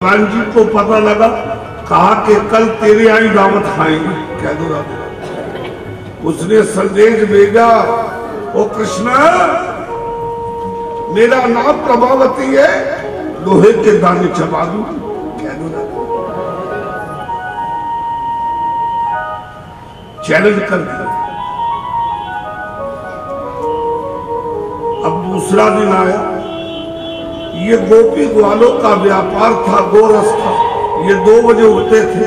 भगवान जी को पता लगा, कहा कि कल तेरे आई दावत खाएंगे। कह दो राधे। उसने संदेश भेजा, ओ कृष्ण मेरा नाम प्रभावती है, लोहे के दाने चबा दूं। कह दो राधे। चैलेंज कर दिया। अब दूसरा दिन आया, ये गोपी ग्वालों का व्यापार था, गोरस था। ये 2 बजे उठते थे।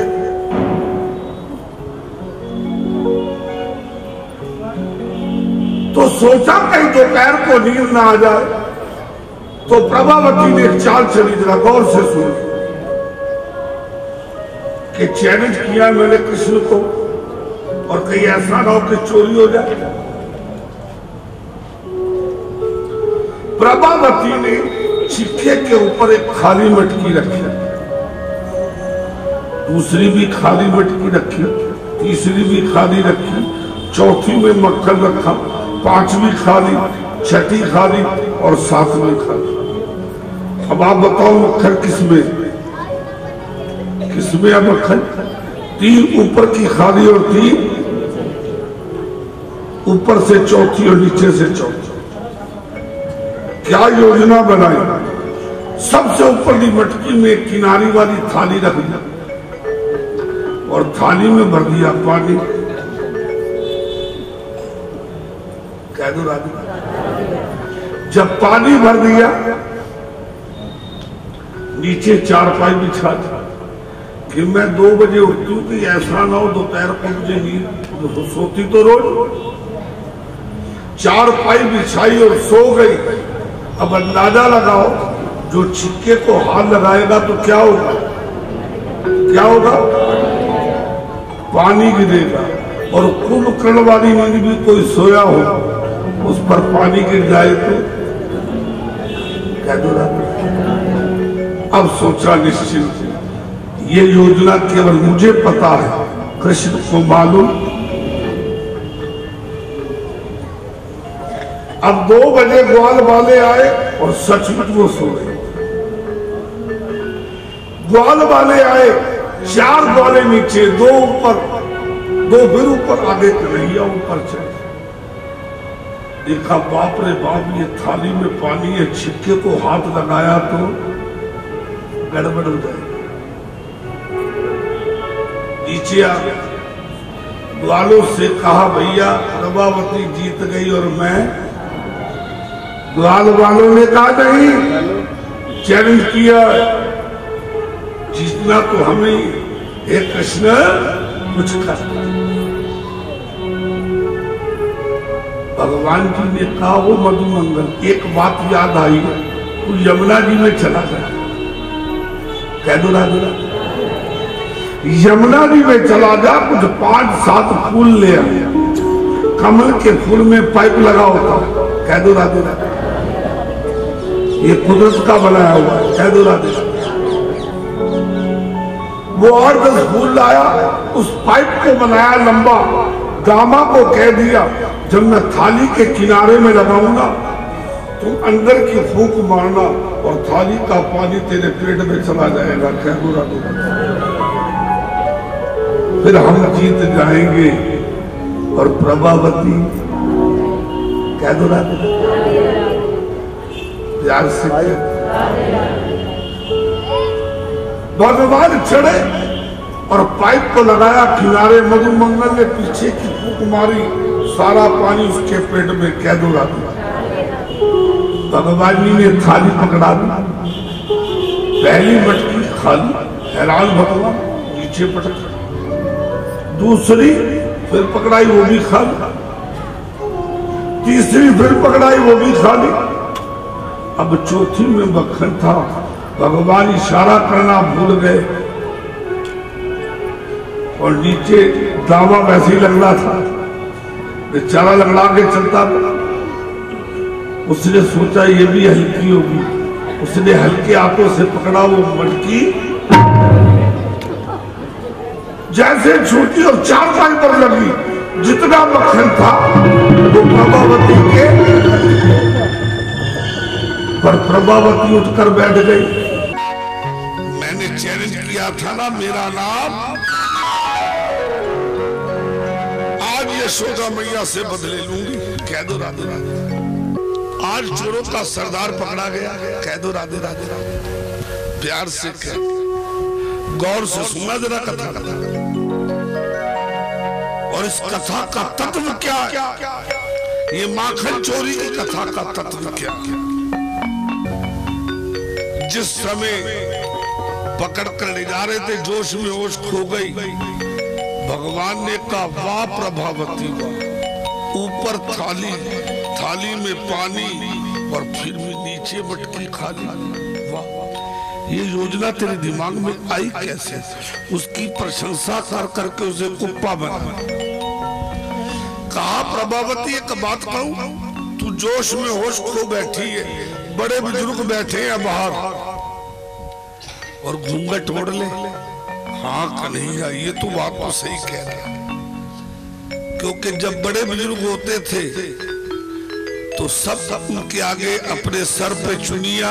तो सोचा कहीं दोपहर को नींद ना आ जाए, तो प्रभावती ने एक चाल चली, जरा गौर से सुन कि चैलेंज किया मैंने कृष्ण को, और कहीं ऐसा ना हो कि चोरी हो जाए। प्रभावती ने छिक्के के ऊपर एक खाली मटकी रखी, दूसरी भी खाली मटकी रखी, तीसरी भी खाली रखी, चौथी में मक्खन रखा, 5वीं खाली, 6ठी खाली और 7वीं खाली। अब आप बताओ मक्खन किसमें है मक्खन? 3 ऊपर की खाली और 3 ऊपर से चौथी और नीचे से चौथी। क्या योजना बनाई? सबसे ऊपर की मटकी में किनारी वाली थाली रख दी और थाली में भर दिया पानी। कह दो राधे। जब पानी भर दिया, नीचे चारपाई बिछा दी कि मैं 2 बजे उठती हूँ कि ऐसा ना हो दोपहर को मुझे नींद, सोती तो रोज। चारपाई बिछाई और सो गई। अब अंदाजा लगाओ, जो छिक्के को हाथ लगाएगा तो क्या होगा? क्या होगा? पानी गिरेगा। और कुंभकर्ण वाली नींद भी कोई सोया हो, उस पर पानी गिर जाए तो क्या दो? अब सोचा निश्चित, ये योजना केवल मुझे पता है, कृष्ण को मालूम। अब 2 बजे ग्वाल वाले आए और सचमुच वो सो गए। ग्वाल वाले आए, 4 ग्वाले नीचे, 2 ऊपर, 2 फिर ऊपर, आगे कन्हैया ऊपर चढ़े। देखा बाप रे बाप, ये थाली में पानी है, छिक्के को हाथ लगाया तो गड़बड़ हो जाए। नीचे आ ग्वालों से कहा, भैया प्रभावती जीत गई और मैं। ग्वाल वालों ने कहा नहीं, चैलेंज किया, जीतना तो हमें। हे कृष्ण कुछ कर। भगवान जी ने कहा, वो मधुमंगल एक बात याद आई, तू यमुना जी में चला गया। कह दो राधे। यमुना जी में चला जा, कुछ 5-7 फूल ले आया, कमल के फूल में पाइप लगा होता। कह दो राधे राधे। ये कुदरत का बनाया हुआ है। कह दो राधे। वो और 10 फूल लाया, उस पाइप को बनाया लंबा, दामा को कह दिया, जब मैं थाली के किनारे में लगाऊंगा तुम अंदर की फूंक मारना और थाली का पानी तेरे पेट में चला जाएगा। कह दो राधे। फिर हम जीत जाएंगे। और प्रभावती, कह दो राधे प्यार से। भगवान चढ़े और पाइप को लगाया किनारे, मधुमंगल ने पीछे की फूंक मारी, सारा पानी उसके पेट में। कह दो राधे। भगवान जी ने थाली पकड़ा दी, पहली मटकी खाली, हैरान भगवान, नीचे पटक। दूसरी फिर पकड़ाई, वो भी खाली। तीसरी फिर पकड़ाई, वो भी खाली। अब चौथी में मक्खन था। भगवान इशारा करना भूल गए और नीचे दावा वैसे ही लग रहा था, बेचारा लगड़ा के चलता था। उसने सोचा ये भी हल्की होगी, उसने हल्के हाथों से पकड़ा वो मटकी, जैसे छूटी और 4 पाई पर लगी। जितना मक्खन था वो प्रभावती के, पर प्रभावती उठकर बैठ गई। मैंने मैंने चैलेंज किया था ना, मेरा नाम आज यशोदा मैया से बदले लूंगी। कह दो राधे राधे। आज चोरों का सरदार पकड़ा गया, कह दो राधे राधे राधे। प्यार से कह, गौर से सुना जरा कथा कथा, और इस कथा का तत्व क्या है? ये माखन चोरी की कथा का तत्व क्या है? जिस समय पकड़ कर ले जा रहे थे, जोश में होश खो गई। भगवान ने कहा वाह प्रभावती वाह, ऊपर थाली, थाली में पानी और फिर भी नीचे मटकी खाली। वाह, ये योजना तेरे दिमाग में आई कैसे? उसकी प्रशंसा कर करके उसे कुप्पा बना। कहा प्रभावती एक बात कहूं, तू जोश में होश खो बैठी है, बड़े बुजुर्ग बैठे हैं बाहर, और घूंघट ओढ़ ले। हाँ कन्हैया, ये तो बात तो सही कह रहा, क्योंकि जब बड़े बुजुर्ग होते थे तो सब उनके आगे अपने सर पे चुनिया।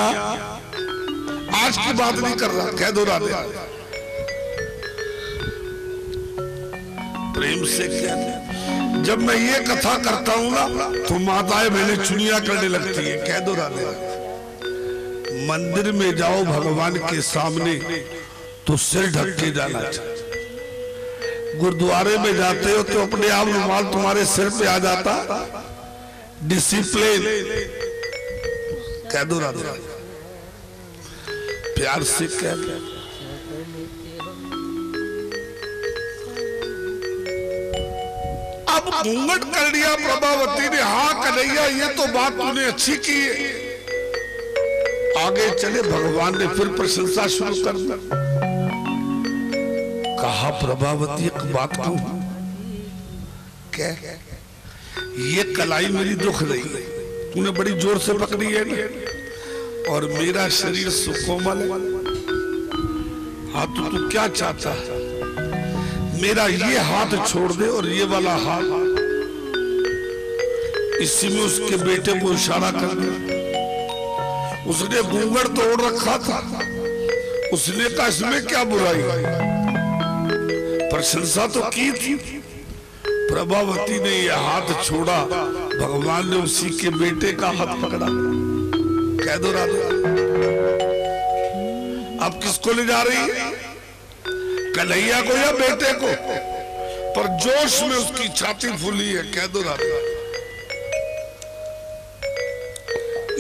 आज की बात नहीं कर रहा, कह दो राधे। प्रेम से कह, जब मैं ये कथा करता हूं ना तो माताएं मैंने चुनिया करने लगती है। कह दो राधे। मंदिर में जाओ भगवान के सामने तो सिर ढक के जाना चाहिए। गुरुद्वारे में जाते हो तो अपने आप रुमाल तुम्हारे सिर पे आ जाता। डिसिप्लिन। कह दो राधे। प्यार से कह। अब घूंघट कर लिया प्रभावती ने। हाँ कन्हैया, ये तो बात तूने अच्छी की है। आगे चले, भगवान ने फिर प्रशंसा शुरू कर दी। कहा प्रभावती एक बात कहूं, क्या? ये कलाई मेरी दुख रही है, तूने बड़ी जोर से पकड़ी है ना, और मेरा शरीर सुकोमल है। हाँ तो तू क्या चाहता है? मेरा ये हाथ छोड़ दे और ये वाला हाथ, इसी में उसके बेटे को इशारा कर दे। उसने घूंघट तोड़ रखा था, उसने कहा इसमें क्या बुराई? प्रशंसा तो की थी। प्रभावती ने यह हाथ छोड़ा, भगवान ने उसी के बेटे का हाथ पकड़ा। कह दो राधे। अब किसको ले जा रही है? कन्हैया को या बेटे को? पर जोश में उसकी छाती फूली है। कह दो राधे।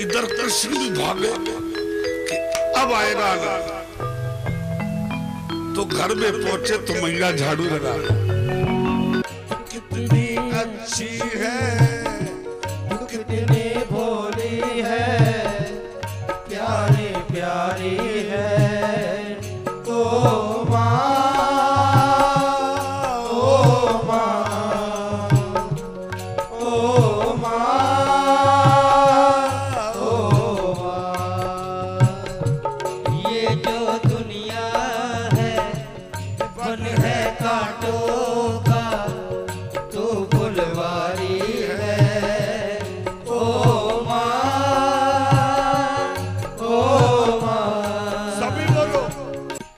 इधर कृष्ण भी भागे कि अब आएगा ना, तो घर में पहुंचे तो मैया झाड़ू लगा। कितनी अच्छी है, कितनी भोली है, प्यारी प्यारी है। ओ माँ, ओ माँ, ओ माँ, ओ माँ। ये जो दुनिया है वन है कांटों का, तू फुलवारी है। ओ माँ, ओ माँ। सभी बोलो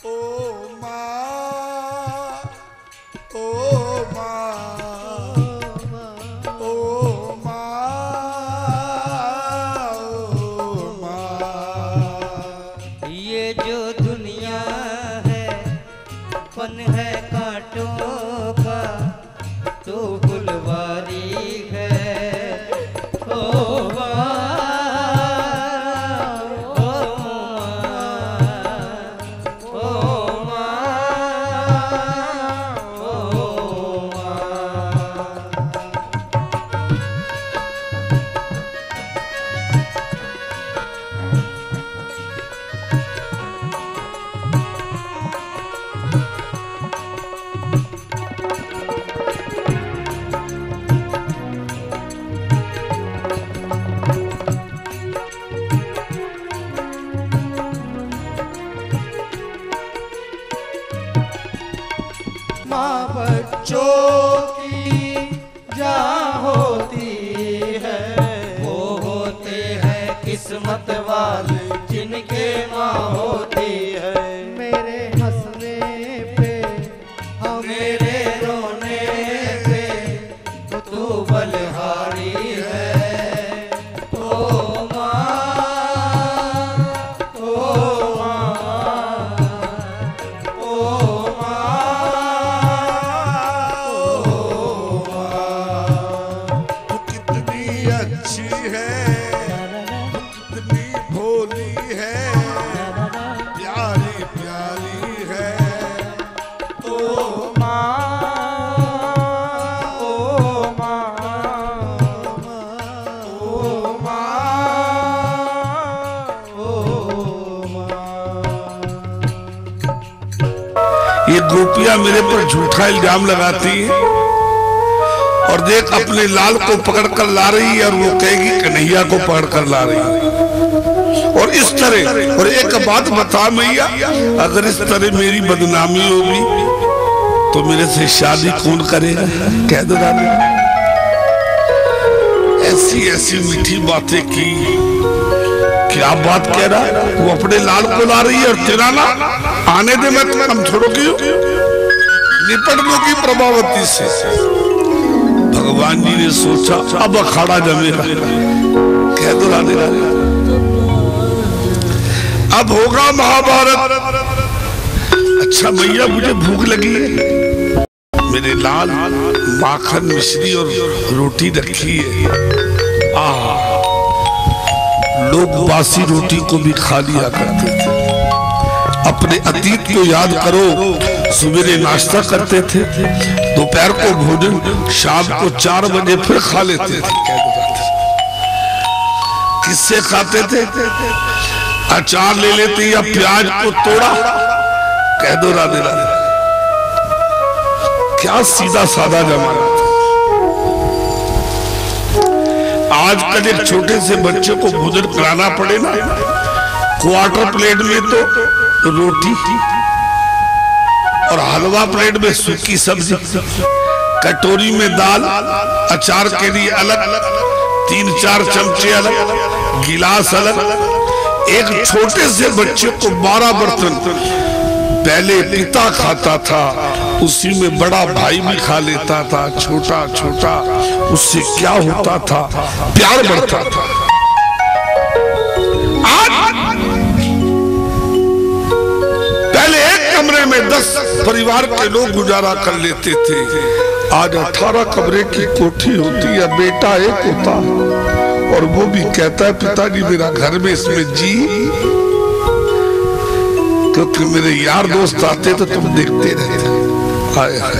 ओ माँ, ओ माँ, ओ माँ। ये जो दुनिया है वन है कांटों का, तू फुलवारी है। ओ माँ, ओ माँ, ओ माँ, ओ माँ। माँ बच्चों की जहाँ होती है, वो होते हैं किस्मत वाले जिनके माँ होती है। मेरे ये गोपियां मेरे पर झूठा इल्जाम लगाती है और देख अपने लाल को पकड़ कर ला रही है और वो कहेगी कन्हैया को पकड़ कर ला रही है। और इस तरह, और एक बात बता मैया, अगर इस तरह मेरी बदनामी होगी तो मेरे से शादी कौन करेगा? कह दो रानी। ऐसी ऐसी मीठी बातें की। क्या बात कह रहा है? वो अपने लाल को ला रही है और तेरा ना आने दे, मैं तुम्हें हम छोड़ोगी, निपट लोगी प्रभावती से। भगवान जी ने सोचा अब अखाड़ा जमेगा। कह दो राधे राधे। अब होगा महाभारत। अच्छा मैया मुझे भूख लगी है, मेरे लाल माखन मिश्री और रोटी रखी है। आह, लोग बासी रोटी को भी खा लिया करते थे। अपने अतीत को याद करो, सवेरे नाश्ता करते थे, दोपहर को भोजन, शाम को 4 बजे फिर खा लेते थे। किससे खाते थे? अचार ले लेते या प्याज को तोड़ा। कह दो राधे राधे। क्या सीधा साधा जमाना था। आजकल एक छोटे से बच्चे को भोजन कराना पड़े ना, क्वार्टर प्लेट में तो रोटी और हलवा प्लेट में सूखी सब्जी, कटोरी में दाल, अचार के लिए अलग, 3-4 चमचे अलग, गिलास अलग। एक छोटे से बच्चे को 12 बर्तन। पहले पिता खाता था, उसी में बड़ा भाई भी खा लेता था, छोटा छोटा। उससे क्या होता था? प्यार बढ़ता था। आज पहले एक कमरे में 10 परिवार के लोग गुजारा कर लेते थे। आज 18 कमरे की कोठी होती है। बेटा एक होता और वो भी कहता है पिताजी मेरा घर में इसमें जी, क्योंकि मेरे यार दोस्त आते तो तुम देखते रहते। हाय हाय,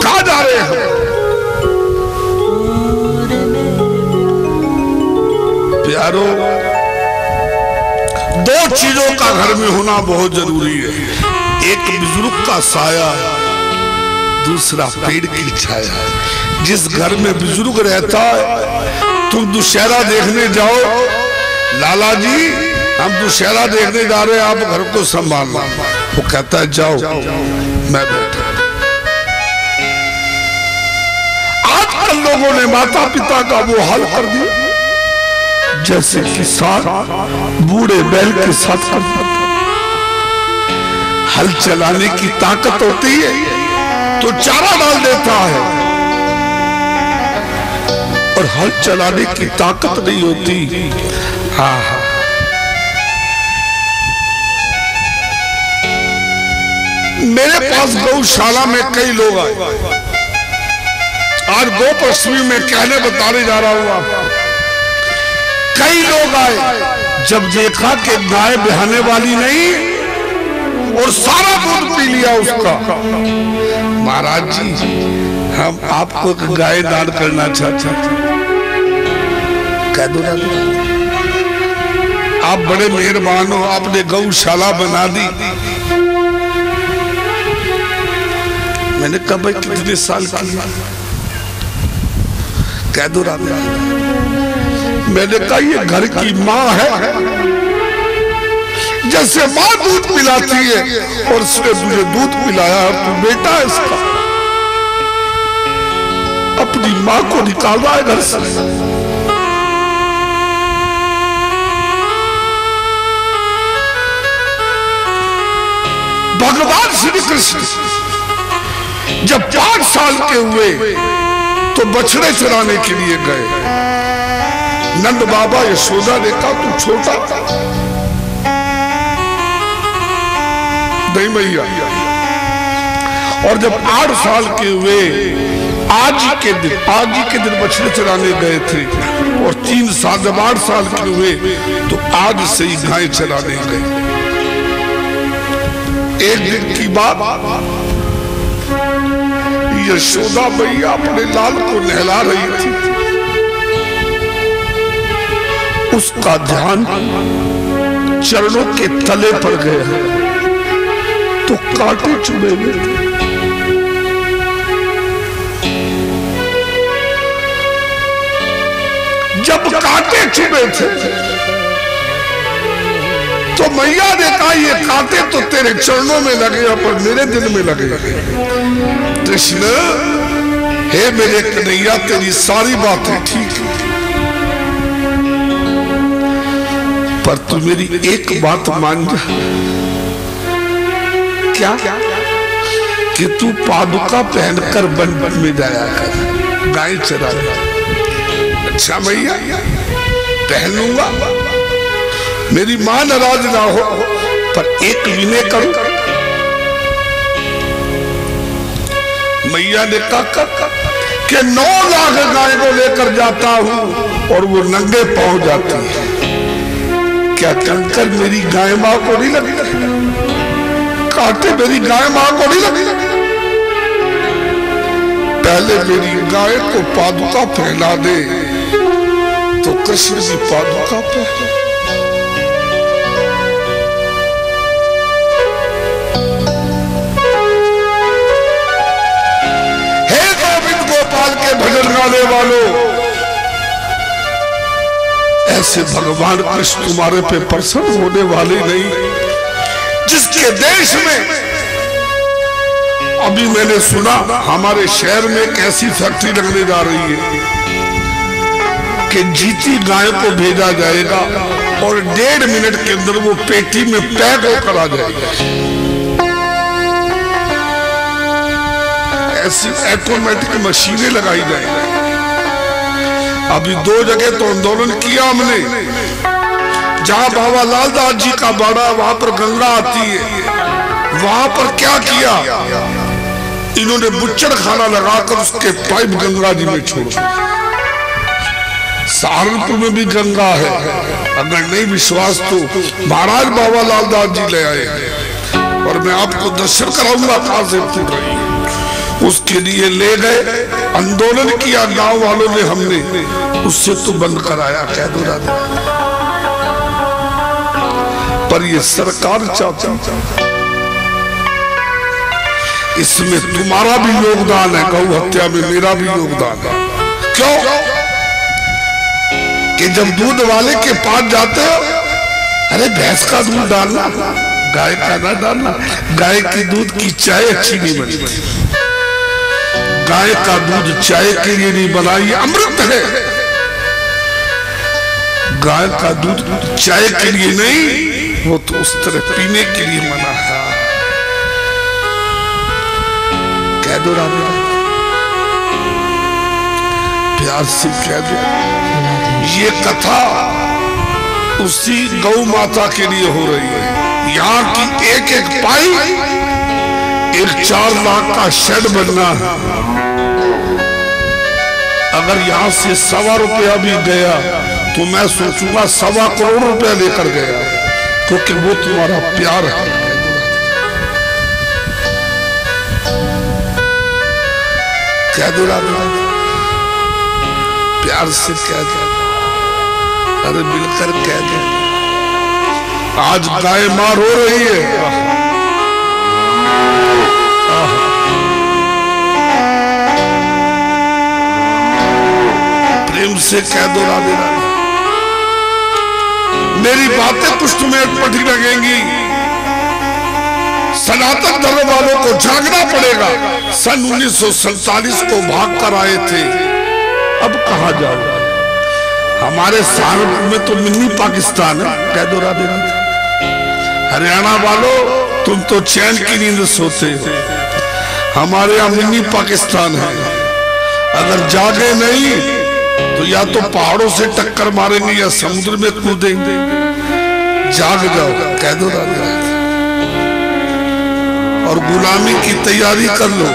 कहाँ जा रहे हैं? प्यारो, 2 चीजों का घर में होना बहुत जरूरी है। एक बुजुर्ग का साया, दूसरा पेड़ की छाया। जिस घर में बुजुर्ग रहता है, तुम दुशहरा देखने जाओ, लाला जी हम दुशहरा देखने जा रहे हैं, आप घर को संभालना। वो कहता है जाओ, मैं बैठा। आजकल लोगों ने माता पिता का वो हाल कर दिया जैसे किसान बूढ़े बैल के साथ करता था। हल चलाने की ताकत होती है तो चारा डाल देता है, और हल चलाने की ताकत नहीं होती। हाँ हाँ, मेरे पास गौशाला में कई लोग आए। आज गोपश्मी में कहने बताने जा रहा हूं आपको। कई लोग आए, जब देखा कि गाय बहाने वाली नहीं और सारा दूध पी लिया उसका। महाराज जी हम आपको गाय दान करना चाहते हैं। कह दो ना, आप बड़े मेहरबान हो, आपने गौशाला बना दी। मैंने कहा भाई कितने साल की? कह दो राधे। मैंने कहा ये घर की माँ है, जैसे माँ दूध पिलाती है और उसने मुझे दूध पिलाया, तू बेटा है इसका। अपनी माँ को निकाल रहा है घर से। भगवान श्री कृष्ण जब 5 साल के हुए तो बछड़े चराने के लिए गए। नंद बाबा यशोदा ने कहा तू छोटा नहीं मैया। और जब 8 साल के हुए, आज ही के दिन बछड़े चराने गए थे। और 3 साल, जब 8 साल के हुए तो आज से ही गाय चराने गए। एक दिन की बात, यशोदा मैया अपने लाल को नहला रही थी। उसका ध्यान चरणों के तले पर गया। तो कांटे चुभे में। जब कांटे चुभे थे तो मैया ने कहा ये कांटे तो तेरे चरणों में लगे पर मेरे दिल में लगे। कृष्ण, हे मेरे कन्हैया, तेरी सारी बातें ठीक है, पर तू मेरी एक बात मान जा। क्या? कि तू पादुका पहनकर वन में जाया कर, गाय चरा। अच्छा भैया, पहन लूंगा, मेरी मां नाराज ना हो, पर एक विनय करूं। मैया ने कहा कि 9 लाख गाय को लेकर जाता हूं और वो नंगे पांव जाती है। क्या कंकर मेरी गाय मां को नहीं लगे? कांटे मेरी गाय मां को नहीं लगे? पहले मेरी गाय को पादुका पहना दे तो कृष्ण की पादुका पहना। हे गोविंद गोपाल के भजन गाने वालों, ऐसे भगवान कृष्ण तुम्हारे पे प्रसन्न होने वाले नहीं। जिसके देश में अभी मैंने सुना हमारे शहर में एक ऐसी फैक्ट्री लगने जा रही है कि जीती गाय को भेजा जाएगा और 1.5 मिनट के अंदर वो पेटी में पैक होकर आ जाएगा। ऐसी ऑटोमेटिक मशीनें लगाई जाएंगी। अभी 2 जगह तो आंदोलन किया हमने। जहां बाबा लाल दास जी का बाड़ा, वहां पर गंगा आती है, वहां पर क्या किया इन्होंने? बुच्चड़ खाना लगाकर उसके पाइप गंगा जी में छोड़ा। सहारनपुर में भी गंगा है, अगर नहीं विश्वास तो महाराज बाबा लाल दास जी ले आए और मैं आपको दर्शन कराऊंगा कहां से फूट रही है। उसके लिए ले गए, आंदोलन किया गांव वालों ने, हमने उससे तो बंद कराया, कह दो राधा। पर ये सरकार चाहती, इसमें तुम्हारा भी योगदान है, गौ हत्या में मेरा भी योगदान है। क्यों? कि जब दूध वाले के पास जाते हो, अरे भैंस का दूध डालना, गाय का ना डालना, गाय की दूध की चाय अच्छी नहीं बनती। गाय का दूध चाय के लिए नहीं बना, ये अमृत है। गाय का दूध चाय के लिए नहीं, वो तो उस तरह पीने के लिए मना है। कह दो राधा, प्यार से कह दो। ये कथा उसी गौ माता के लिए हो रही है। यहाँ की एक एक पाई एक 4 लाख का शेड बनना है। अगर यहाँ से 1.25 रुपया भी गया तो मैं सोचूंगा 1.25 करोड़ रुपया लेकर गया, क्योंकि वो तुम्हारा प्यार है। कह दो राधा, प्यार से कह दो, अरे मिलकर कह दो। आज गाय मार हो रही है, प्रेम से कह दो राधे राधे। मेरी बातें कुछ तुम्हें अटपटी लगेंगी। सनातन धर्म वालों को जागना पड़ेगा। सन 1947 को भाग कर आए थे, अब कहां जाओ? हमारे सहारनपुर में तो मिनी पाकिस्तान है, कह दो राधे राधे। हरियाणा वालों, तुम तो चैन की नींद सोते हो, हमारे यहाँ मिनी पाकिस्तान है। अगर जागे नहीं तो या तो पहाड़ों से टक्कर मारेंगे या समुद्र में कूदेंगे। जाग जाओ, कह दो राधे राधे, और गुलामी की तैयारी कर लो।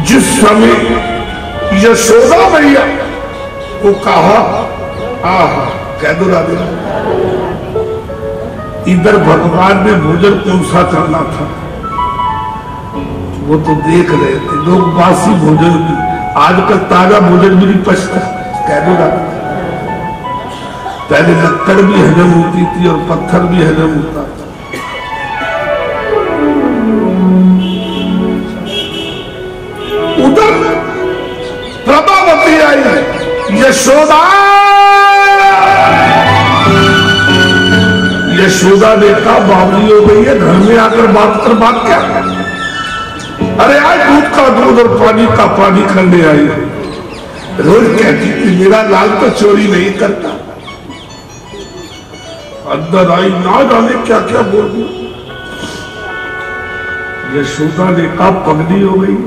जिस समय यशोदा मैया को कहा, कह दो राधे, इधर भगवान ने भोजन कौन सा करना था वो तो देख रहे थे लोग, बासी भोजन। आजकल ताजा भोजन भी नहीं पचता, कह दो राधे। पहले लकड़ भी हजम होती थी और पत्थर भी हजम होता था। उधर प्रभावती आई, यशोदा यशोदा ने कहा बावली हो गई है, घर में आकर बात क्या। अरे आज दूध का दूध और पानी का पानी करने आई। रोज कहती थी मेरा लाल तो चोरी नहीं करता। अंदर आई, ना जाने क्या क्या बोल दिया। यशोदा ने कहा पगड़ी हो गई,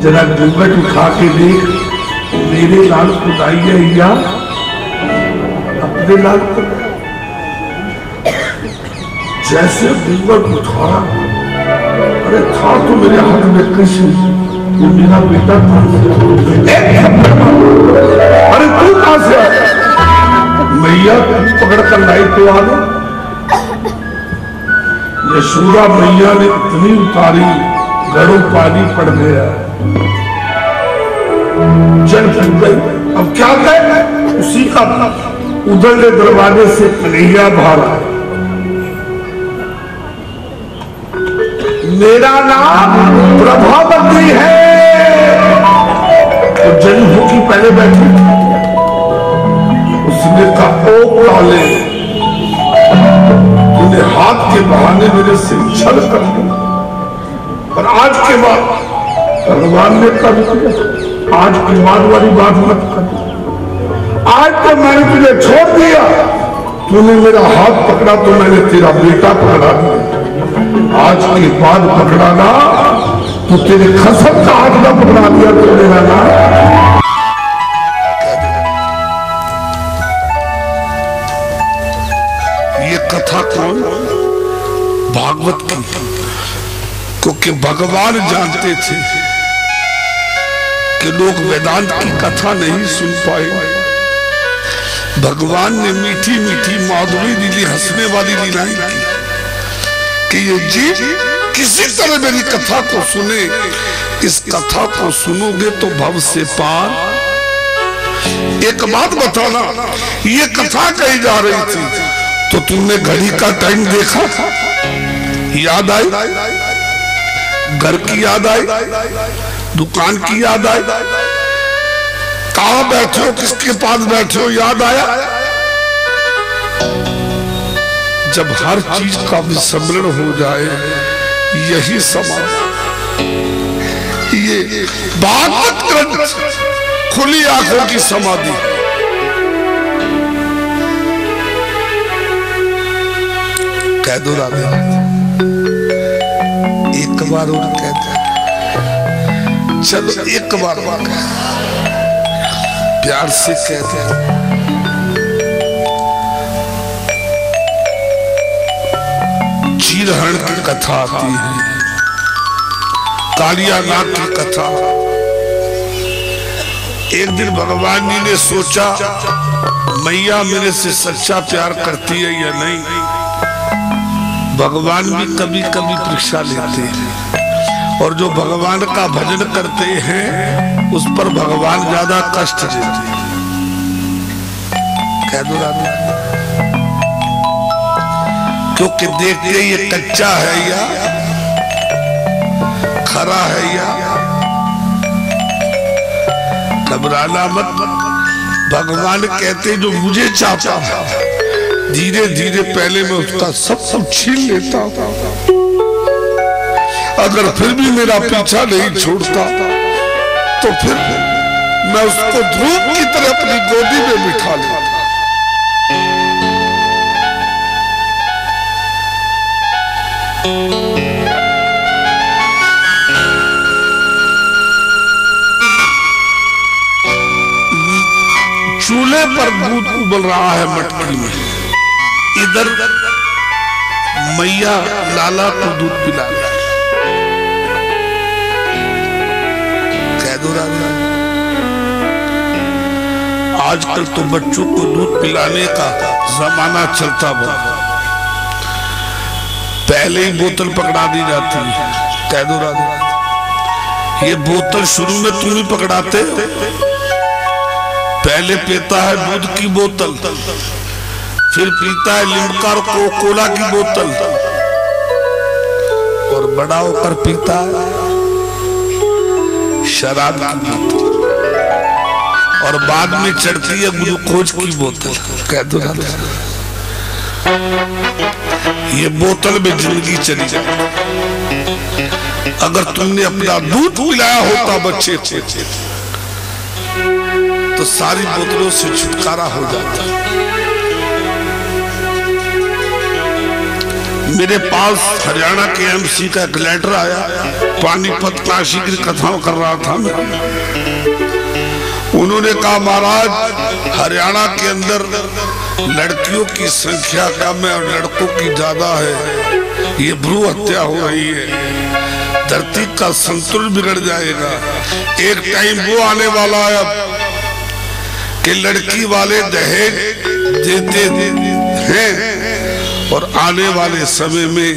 जरा घूंघट उठा के देख, मेरे लाल खुदाई है या अपने लाल को। जैसे घूंघट उठाया, अरे था तो मेरे हाथ में कृष्ण, वो मेरा बेटा था। अरे तू कहां से आया? मैया पकड़ कर लाई तो आ गए। यशोदा मैया ने इतनी उतारी, घरों पानी पड़ गया, जल फूट गई। अब क्या कहे? उसी का उधरले दरवाजे से कन्हैया बाहर आया। मेरा नाम प्रभावती है। तो जन्मभूमि पहले बैठी, उसने कहा ओ काले, तूने हाथ के बहाने मेरे से छल कर दिया, और आज के बाद भगवान ने कर दिया, आज की बाद वाली बात मत कर। आज तो मैंने तुझे छोड़ दिया, तूने मेरा हाथ पकड़ा तो मैंने तेरा बेटा पकड़ा दिया। आज के बाद पकड़ाना तो तेरे खसम का हाथ ना पकड़ा दिया तो मेरा ना। ये कथा कौन? भागवत की, क्योंकि भगवान जानते थे कि लोग वेदांत की कथा नहीं सुन पाए। भगवान ने मीठी मीठी माधुरी लीली, हंसने वाली लीलाएं की कि ये जीव किसी तरह मेरी कथा को सुने। इस कथा को सुनोगे तो भव से पार। एक बात बताना, ये कथा कही जा रही थी तो तुमने घड़ी का टाइम देखा? याद आई? घर की याद आई? दुकान की याद आई? कहां बैठे हो, किसके पास बैठे हो, याद आया? जब हर चीज का विस्मरण हो जाए, यही समाधि। ये भागवत ग्रंथ खुली आंखों की समाधि। कह दो राधे, एक बार और कहते, चलो एक बार प्यार से कहते हैं। चीरहरण की कथा आती है, कालिया नाग की कथा। एक दिन भगवान जी ने सोचा मैया मेरे से सच्चा प्यार करती है या नहीं। भगवान भी कभी कभी परीक्षा लेते हैं, और जो भगवान का भजन करते हैं उस पर भगवान ज्यादा कष्ट देते हैं। कह दो राधे, क्योंकि देखते ये कच्चा है या खरा है या। घबराना मत, भगवान कहते जो मुझे चाहता धीरे धीरे पहले मैं उसका सब छीन लेता, अगर फिर भी मेरा पीछा नहीं छोड़ता तो फिर मैं उसको धूप की तरह अपनी गोदी में बिठा लेता। चूल्हे पर दूध उबल रहा है मटकी में, इधर मैया लाला को दूध पिला रही है। कह दो राधा, आजकल तो बच्चों को दूध पिलाने का जमाना चलता हुआ, पहले ही बोतल पकड़ा दी जाती है। कह दो राधा, ये बोतल शुरू में तुम ही पकड़ाते, पहले पीता है दूध की बोतल, फिर पीता है लिम्का और कोकोला की बोतल, और बड़ा होकर पीता है शराब की बोतल, और बाद में चढ़ती है ग्लूकोज की बोतल। कह दो ना, ये बोतल में जिंदगी चली जाए। अगर तुमने अपना दूध पिलाया होता बच्चे को तो सारी बोतलों से छुटकारा हो जाता। मेरे पास हरियाणा के एमसी का एक लेटर आया, पानीपत काशी की कथाओं कर रहा था मैं। उन्होंने कहा महाराज हरियाणा के अंदर लड़कियों की संख्या कम है और लड़कों की ज्यादा है, ये भ्रूण हत्या हो रही है, धरती का संतुलन बिगड़ जाएगा। एक टाइम वो आने वाला है कि लड़की वाले दहेज देते हैं और आने वाले समय में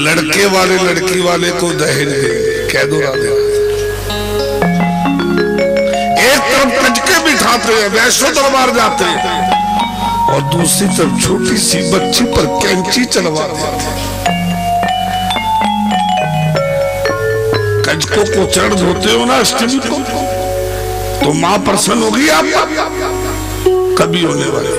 लड़के वाले लड़की वाले को दहेज देंगे। कह दो राधे। एक तरफ कचके बिठाते हैं, वैश्य दरबार जाते हैं, और दूसरी तरफ छोटी सी बच्ची पर कैंची चलवा देते हैं। कचकों को चरण धोते हो ना अष्टमी को, तो मां प्रसन्न होगी आपका? कभी होने वाले।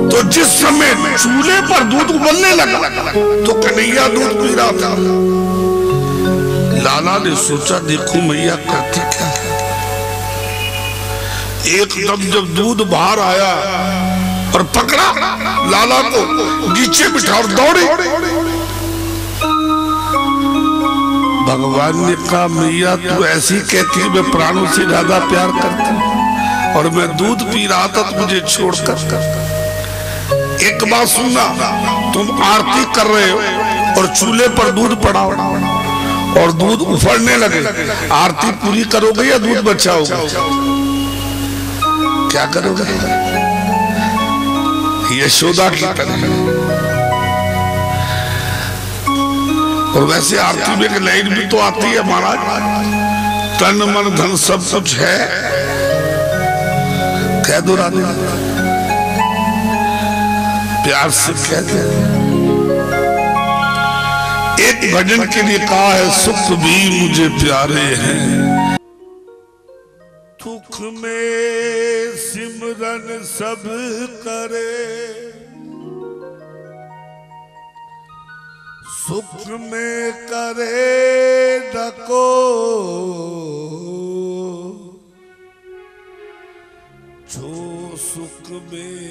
तो जिस समय चूल्हे पर दूध उबलने लगा तो कन्हैया दूध पी रहा था। लाला ने सोचा देखो मैया करती क्या है। एकदम जब दूध बाहर आया और पकड़ा लाला को, नीचे बिठा और दौड़े। भगवान ने कहा मैया तू ऐसी कहती है, मैं प्राणों से ज्यादा प्यार करती हूँ और मैं दूध पी रहा था तो मुझे छोड़कर। एक बात सुनना, तुम आरती कर रहे हो और चूल्हे पर दूध पड़ा और दूध उफड़ने लगे, आरती पूरी करोगे या दूध बचाओगे? क्या करोगे? यशोदा की तरह। और वैसे आरती में एक लाइन भी तो आती है महाराज, तन मन धन सब कुछ है। कह दो राधे, प्यार से कह दो। एक भजन के लिए कहा है सुख भी मुझे प्यारे हैं, दुख में सिमरन सब करे, सुख में करे डको, जो सुख में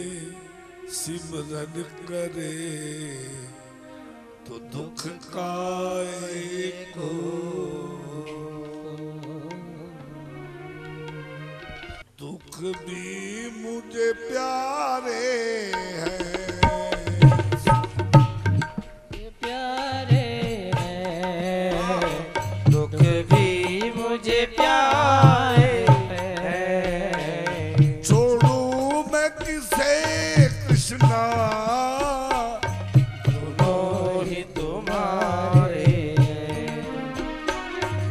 सिमरन करे तो दुख का एको। दुख भी मुझे प्यारे हैं, प्यारे हैं, दुख भी मुझे प्यारे हैं। छोड़ू मैं किसे कृष्णा, दोनों ही तुम्हारे हैं,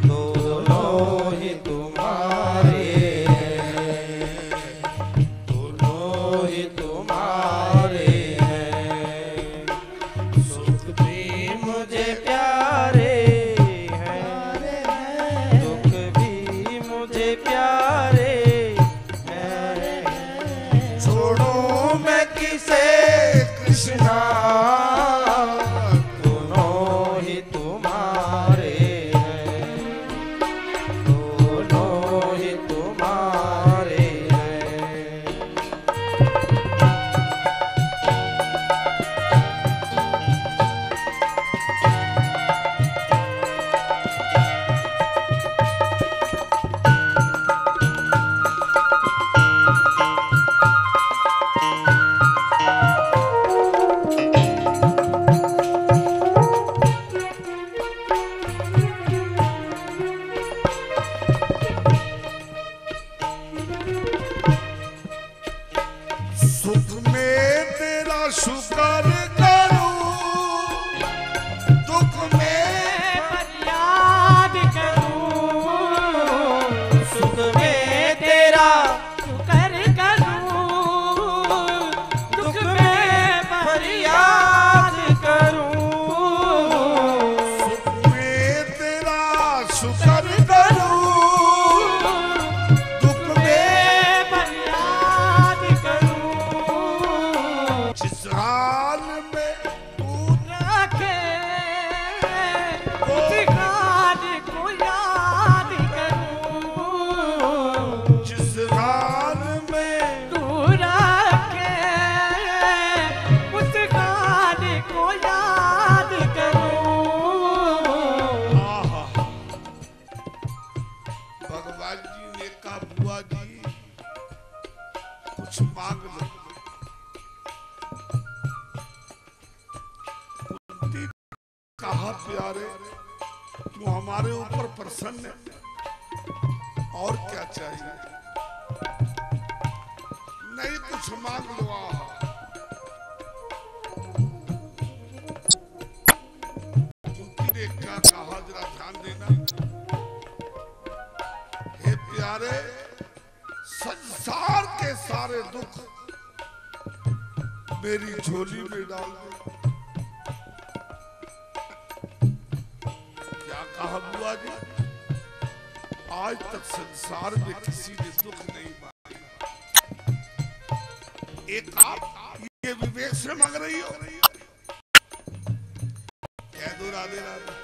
दोनों ही तुम्हारे हैं, दोनों ही तुम्हारे हैं। सुख भी मुझे प्यारे हैं, दुख भी मुझे प्यारे हैं। छोड़ो मैं किसे कृष्णा, दोनों ही तुम्हारे हैं, दोनों ही तुम्हारे हैं। ने कहा बुआ जी कुछ मांग लो। कुंती ने कहा प्यारे तू हमारे ऊपर प्रसन्न है और क्या चाहिए? नहीं कुछ मांग लो। कुंती ने क्या कहा जरा ध्यान देना। हे प्यारे संसार के सारे दुख मेरी झोली में डाल दो। क्या कहा बुआ जी? आज तक संसार में किसी ने दुख नहीं मांगा, एक आप ये विवेक से मांग रही हो? कह दो राधे राधे,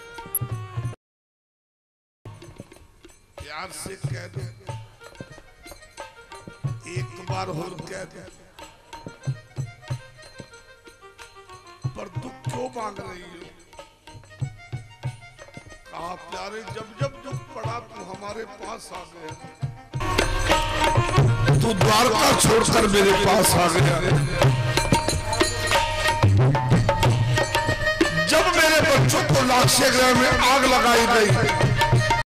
प्यार से कह दो, एक बार और कह दो। पर दुख क्यों मांग रही हो? कहा प्यारे जब जब दुख पड़ा तू हमारे पास आ गया, तू द्वारका छोड़कर मेरे पास आ गया। जब मेरे बच्चों को लाक्षागृह में आग लगाई गई